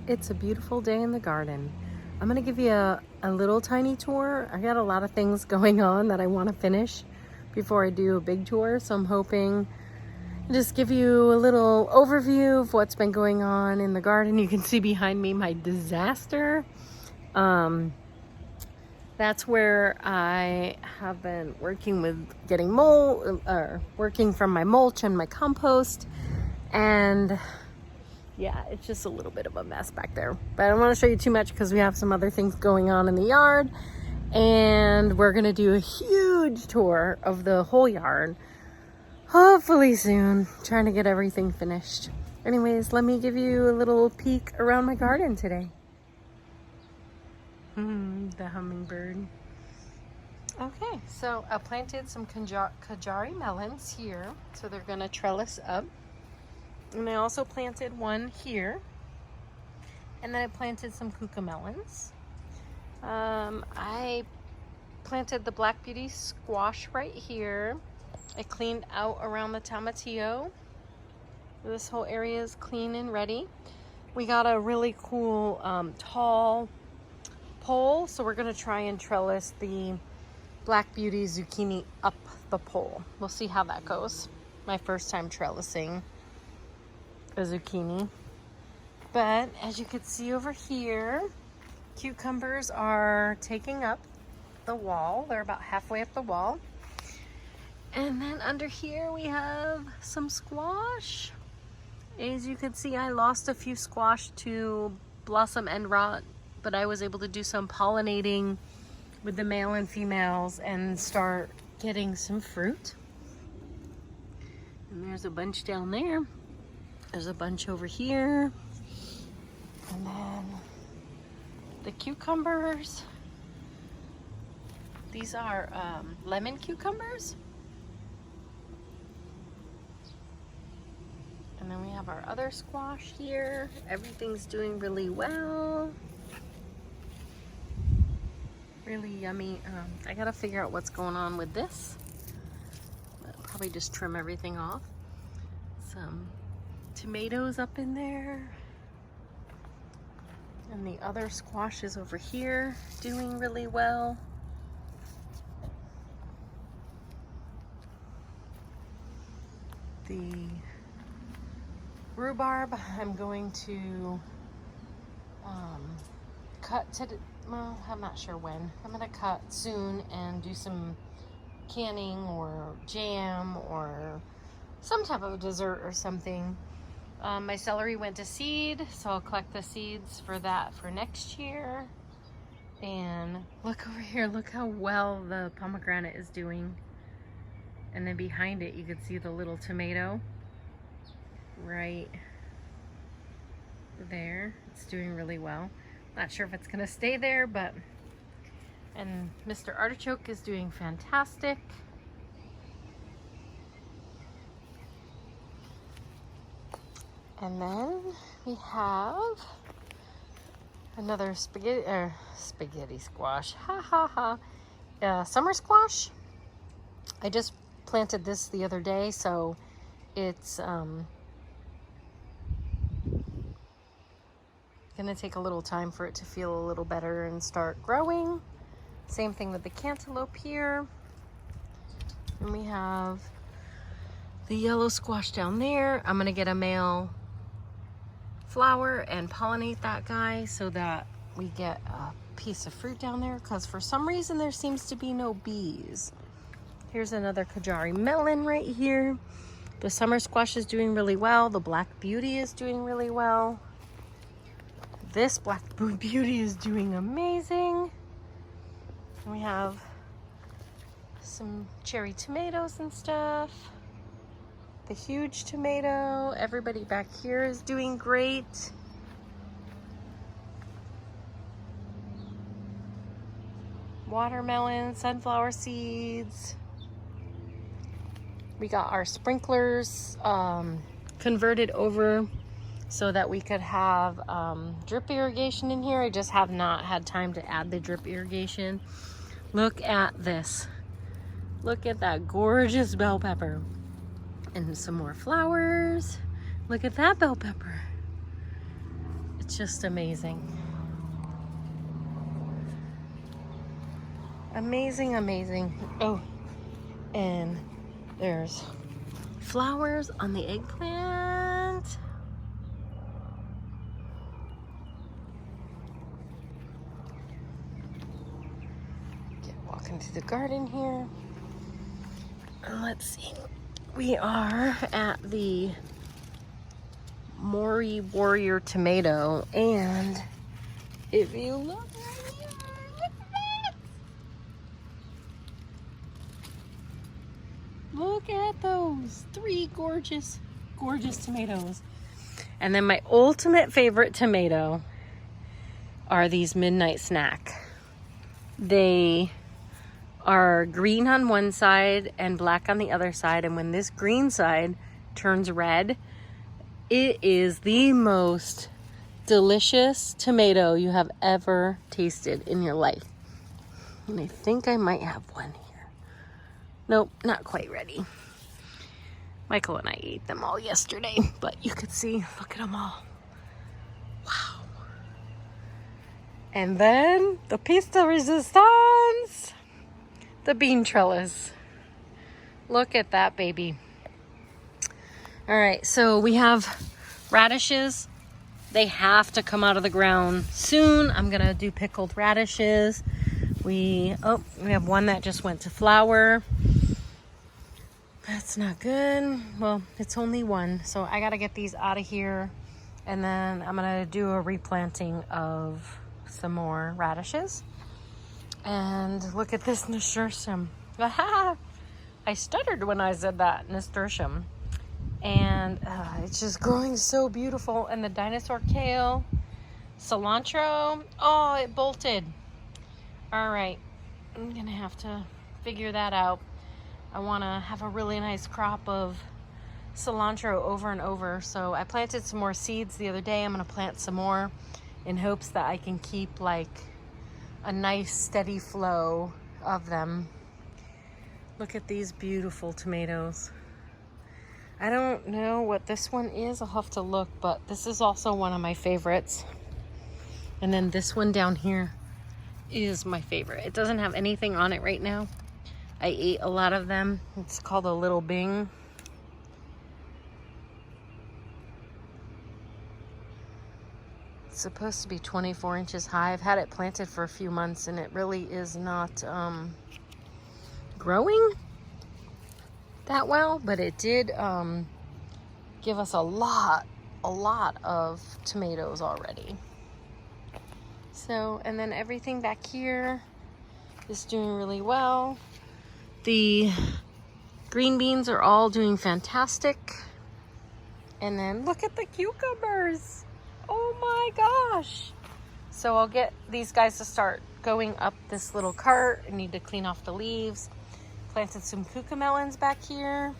It's a beautiful day in the garden. I'm gonna give you a little tiny tour. I got a lot of things going on that I want to finish before I do a big tour, so I'm hoping to just give you a little overview of what's been going on in the garden. You can see behind me my disaster. That's where I have been working with getting working from my mulch and my compost, and yeah, it's just a little bit of a mess back there. But I don't want to show you too much because we have some other things going on in the yard, and we're gonna do a huge tour of the whole yard, hopefully soon, trying to get everything finished. Anyways, let me give you a little peek around my garden today. The hummingbird. Okay, so I planted some Kajari melons here, so they're gonna trellis up. And I also planted one here. And then I planted some kuka melons. I planted the Black Beauty squash right here. I cleaned out around the tomatillo. This whole area is clean and ready. We got a really cool tall pole, so we're gonna try and trellis the Black Beauty zucchini up the pole. We'll see how that goes. My first time trellising a zucchini. But as you can see over here, cucumbers are taking up the wall. They're about halfway up the wall. And then under here we have some squash. As you can see, I lost a few squash to blossom end rot, but I was able to do some pollinating with the male and females and start getting some fruit. And there's a bunch down there. There's a bunch over here. And then the cucumbers. These are lemon cucumbers. And then we have our other squash here. Everything's doing really well. Really yummy. I gotta figure out what's going on with this. I'll probably just trim everything off. Some tomatoes up in there. And the other squash is over here doing really well. The rhubarb I'm going to cut today. Well, I'm not sure when. I'm gonna cut soon and do some canning or jam or some type of dessert or something. My celery went to seed, so I'll collect the seeds for that for next year. And look over here, look how well the pomegranate is doing. And then behind it, you can see the little tomato right there. It's doing really well. Not sure if it's gonna stay there, but, and Mr. Artichoke is doing fantastic. And then we have another spaghetti squash, summer squash. I just planted this the other day, so it's gonna take a little time for it to feel a little better and start growing. Same thing with the cantaloupe here. And we have the yellow squash down there. I'm gonna get a male flower and pollinate that guy so that we get a piece of fruit down there, because for some reason there seems to be no bees. Here's another Kajari melon right here. The summer squash is doing really well. The Black Beauty is doing really well. This Black Beauty is doing amazing. We have some cherry tomatoes and stuff. The huge tomato. Everybody back here is doing great. Watermelon, sunflower seeds. We got our sprinklers converted over so that we could have drip irrigation in here. I just have not had time to add the drip irrigation. Look at this. Look at that gorgeous bell pepper. And some more flowers. Look at that bell pepper. It's It's just amazing. Amazing, amazing. Oh, and there's flowers on the eggplant. Walk into the garden here. Let's see. We are at the Maury Warrior tomato, and if you look right here, look at that! Look at those 3 gorgeous, gorgeous tomatoes. And then my ultimate favorite tomato are these Midnight Snack. They are green on one side and black on the other side, and when this green side turns red, it is the most delicious tomato you have ever tasted in your life. And I think I might have one here. Nope, not quite ready. Michael and I ate them all yesterday, but you could see, look at them all. Wow. And then the piece de resistance, the bean trellis. Look at that baby. All right, so we have radishes. They have to come out of the ground soon. I'm gonna do pickled radishes. We have one that just went to flower. That's not good. Well, it's only one, so I gotta get these out of here, and then I'm gonna do a replanting of some more radishes. And look at this nasturtium. I stuttered when I said that, nasturtium. And it's just growing so beautiful. And the dinosaur kale, cilantro. Oh, it bolted. All right, I'm gonna have to figure that out. I wanna have a really nice crop of cilantro over and over. So I planted some more seeds the other day. I'm gonna plant some more in hopes that I can keep like a nice steady flow of them. Look at these beautiful tomatoes. I don't know what this one is. I'll have to look, but this is also one of my favorites. And then this one down here is my favorite. It doesn't have anything on it right now. I ate a lot of them. It's called a Little Bing. It's supposed to be 24 inches high. I've had it planted for a few months and it really is not growing that well, but it did give us a lot of tomatoes already. So, and then everything back here is doing really well. The green beans are all doing fantastic. And then look at the cucumbers. Oh my gosh. So I'll get these guys to start going up this little cart. I need to clean off the leaves. Planted some cucamelons back here.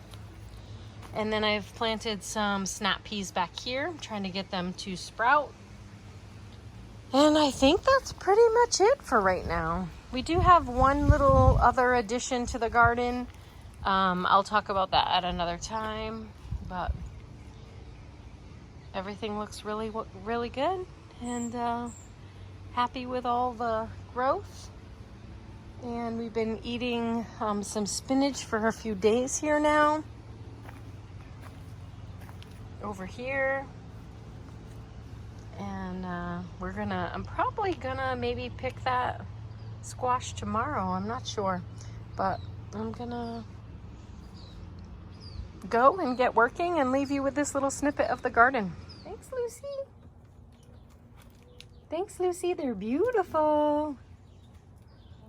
And then I've planted some snap peas back here. I'm trying to get them to sprout. And I think that's pretty much it for right now. We do have one little other addition to the garden. I'll talk about that at another time, but everything looks really, really good, and happy with all the growth. And we've been eating some spinach for a few days here now. Over here. And I'm probably gonna maybe pick that squash tomorrow. I'm not sure, but I'm gonna go and get working and leave you with this little snippet of the garden. Thanks, Lucy. Thanks, Lucy. They're beautiful.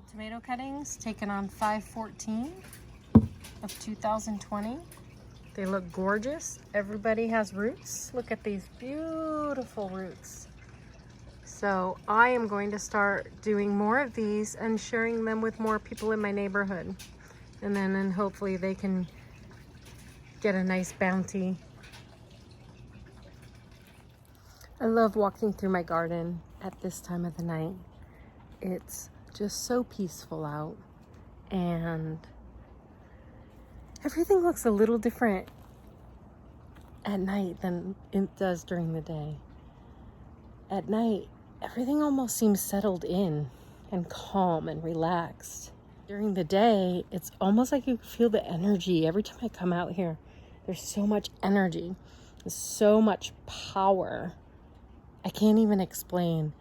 Tomato cuttings taken on 5/14 of 2020. They look gorgeous. Everybody has roots. Look at these beautiful roots. So I am going to start doing more of these and sharing them with more people in my neighborhood. And then hopefully they can get a nice bounty. I love walking through my garden at this time of the night. It's just so peaceful out, and everything looks a little different at night than it does during the day. at night, everything almost seems settled in and calm and relaxed. During the day, it's almost like you feel the energy. Every time I come out here, there's so much energy. There's so much power. I can't even explain.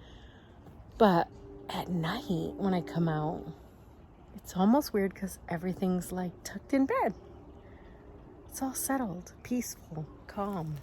But at night, when I come out, it's almost weird because everything's like tucked in bed. It's all settled, peaceful, calm.